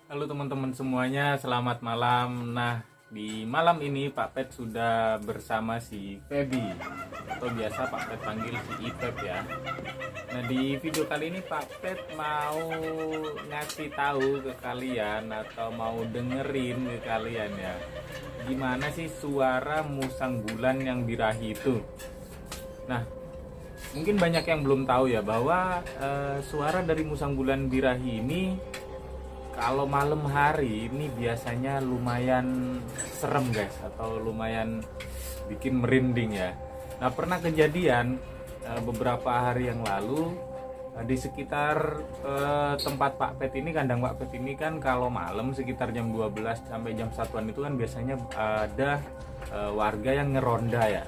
Halo teman-teman semuanya, selamat malam. Nah, di malam ini Pak Pet sudah bersama si Feby, atau biasa Pak Pet panggil si Ipep ya. Nah, di video kali ini Pak Pet mau ngasih tahu ke kalian atau mau dengerin ke kalian ya, gimana sih suara musang bulan yang birahi itu. Nah, mungkin banyak yang belum tahu ya bahwa suara dari musang bulan birahi ini kalau malam hari ini biasanya lumayan serem guys, atau lumayan bikin merinding ya. Nah, pernah kejadian beberapa hari yang lalu di sekitar tempat Pak Pet ini, kandang Pak Pet ini kan kalau malam sekitar jam 12 sampai jam 1-an itu kan biasanya ada warga yang ngeronda ya.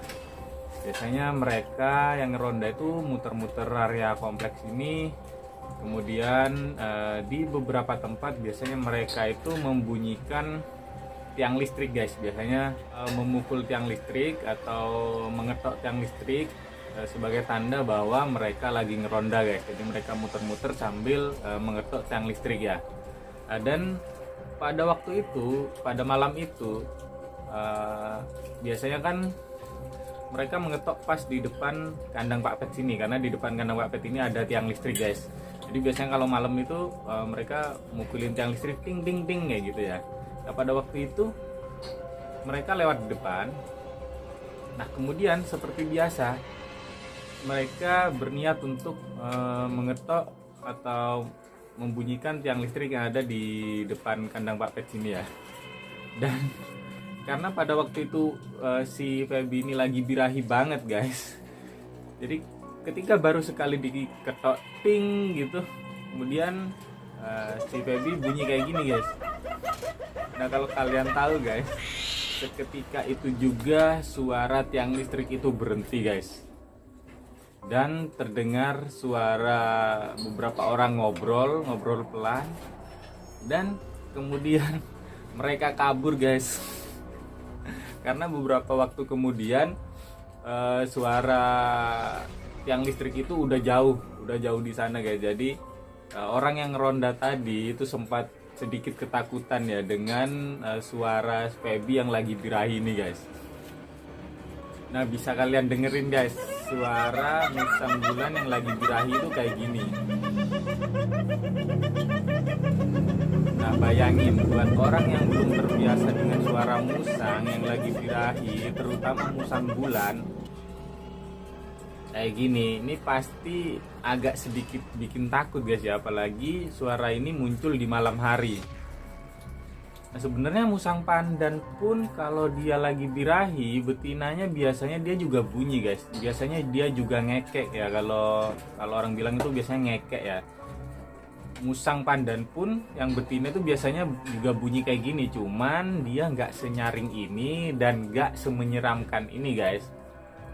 Biasanya mereka yang ngeronda itu muter-muter area kompleks ini. Kemudian di beberapa tempat biasanya mereka itu membunyikan tiang listrik guys. Biasanya memukul tiang listrik atau mengetok tiang listrik sebagai tanda bahwa mereka lagi ngeronda guys. Jadi mereka muter-muter sambil mengetok tiang listrik ya. Dan pada waktu itu, pada malam itu biasanya kan mereka mengetok pas di depan kandang Pak Pet sini, karena di depan kandang Pak Pet ini ada tiang listrik guys. Jadi biasanya kalau malam itu mereka mukulin tiang listrik ting ting ting kayak gitu ya. Nah, pada waktu itu mereka lewat di depan. Nah, kemudian seperti biasa mereka berniat untuk mengetok atau membunyikan tiang listrik yang ada di depan kandang Pak Pet sini ya. Dan karena pada waktu itu si Feby ini lagi birahi banget guys. Jadi ketika baru sekali diketok ting gitu, kemudian si Feby bunyi kayak gini guys. Nah, kalau kalian tahu guys, seketika itu juga suara tiang listrik itu berhenti guys, dan terdengar suara beberapa orang ngobrol pelan, dan kemudian mereka kabur guys. Karena beberapa waktu kemudian suara tiang listrik itu udah jauh di sana guys. Jadi orang yang ronda tadi itu sempat sedikit ketakutan ya dengan suara Feby yang lagi birahi ini guys. Nah, bisa kalian dengerin guys, suara musang bulan yang lagi birahi itu kayak gini. Nah, bayangin buat orang yang belum terbiasa dengan suara musang yang lagi birahi, terutama musang bulan kayak gini, ini pasti agak sedikit bikin takut guys ya, apalagi suara ini muncul di malam hari. Nah, sebenarnya musang pandan pun kalau dia lagi birahi, betinanya biasanya dia juga bunyi guys. Biasanya dia juga ngekek ya, kalau orang bilang itu biasanya ngekek ya. Musang pandan pun yang betina itu biasanya juga bunyi kayak gini, cuman dia nggak senyaring ini dan nggak semenyeramkan ini guys.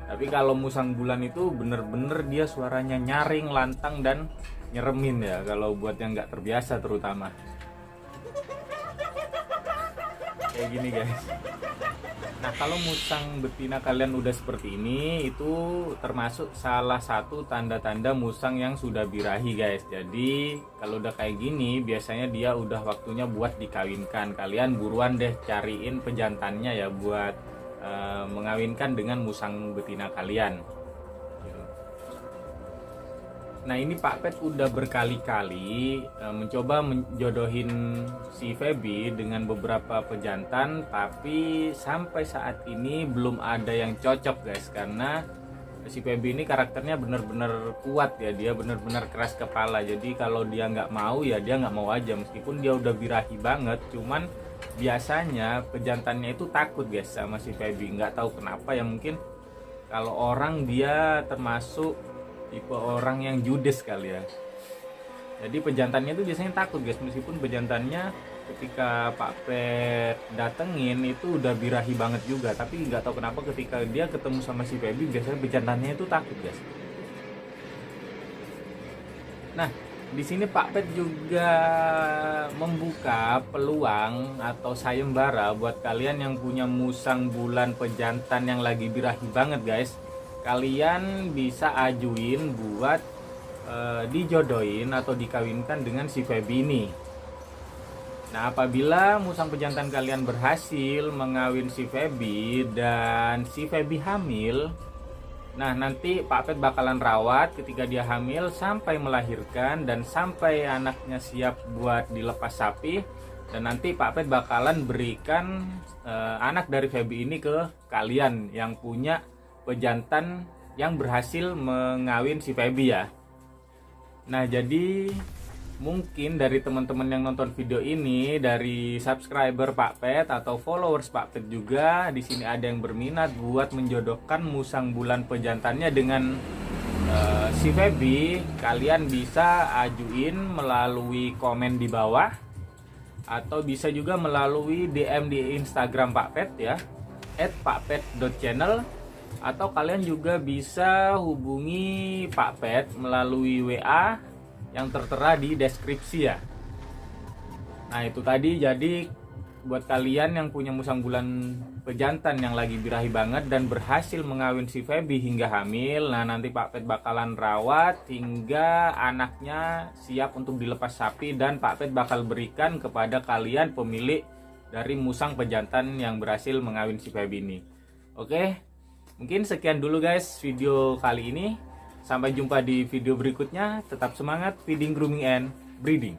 Tapi kalau musang bulan itu bener-bener dia suaranya nyaring, lantang, dan nyeremin ya, kalau buat yang nggak terbiasa terutama. Kayak gini guys. Nah, kalau musang betina kalian udah seperti ini, itu termasuk salah satu tanda-tanda musang yang sudah birahi guys. Jadi kalau udah kayak gini, biasanya dia udah waktunya buat dikawinkan. Kalian buruan deh cariin pejantannya ya buat mengawinkan dengan musang betina kalian. Nah, ini Pak Pet udah berkali-kali mencoba menjodohin si Feby dengan beberapa pejantan, tapi sampai saat ini belum ada yang cocok guys, karena si Feby ini karakternya bener-bener kuat ya, dia bener-bener keras kepala. Jadi kalau dia nggak mau ya dia nggak mau aja, meskipun dia udah birahi banget, cuman biasanya pejantannya itu takut guys sama si Feby. Nggak tahu kenapa ya, mungkin kalau orang dia termasuk tipe orang yang judes kali ya. Jadi pejantannya itu biasanya takut guys, meskipun pejantannya ketika Pak Pet datengin itu udah birahi banget juga, tapi nggak tahu kenapa ketika dia ketemu sama si Feby biasanya pejantannya itu takut guys. Nah, di sini Pak Pet juga membuka peluang atau sayembara buat kalian yang punya musang bulan pejantan yang lagi birahi banget guys. Kalian bisa ajuin buat dijodohin atau dikawinkan dengan si Feby ini. Nah, apabila musang pejantan kalian berhasil mengawin si Feby dan si Feby hamil, nah nanti Pak Pet bakalan rawat ketika dia hamil sampai melahirkan dan sampai anaknya siap buat dilepas sapi. Dan nanti Pak Pet bakalan berikan anak dari Feby ini ke kalian yang punya pejantan yang berhasil mengawin si Feby ya. Nah, jadi mungkin dari teman-teman yang nonton video ini, dari subscriber Pak Pet atau followers Pak Pet juga, di sini ada yang berminat buat menjodohkan musang bulan pejantannya dengan si Feby. Kalian bisa ajuin melalui komen di bawah atau bisa juga melalui DM di Instagram Pak Pet ya, @pakpet.channel, atau kalian juga bisa hubungi Pak Pet melalui WA yang tertera di deskripsi ya. Nah, itu tadi, jadi buat kalian yang punya musang bulan pejantan yang lagi birahi banget dan berhasil mengawin si Feby hingga hamil, nah nanti Pak Pet bakalan rawat hingga anaknya siap untuk dilepas sapi dan Pak Pet bakal berikan kepada kalian pemilik dari musang pejantan yang berhasil mengawin si Feby ini. Oke, mungkin sekian dulu guys video kali ini. Sampai jumpa di video berikutnya. Tetap semangat feeding, grooming, and breeding.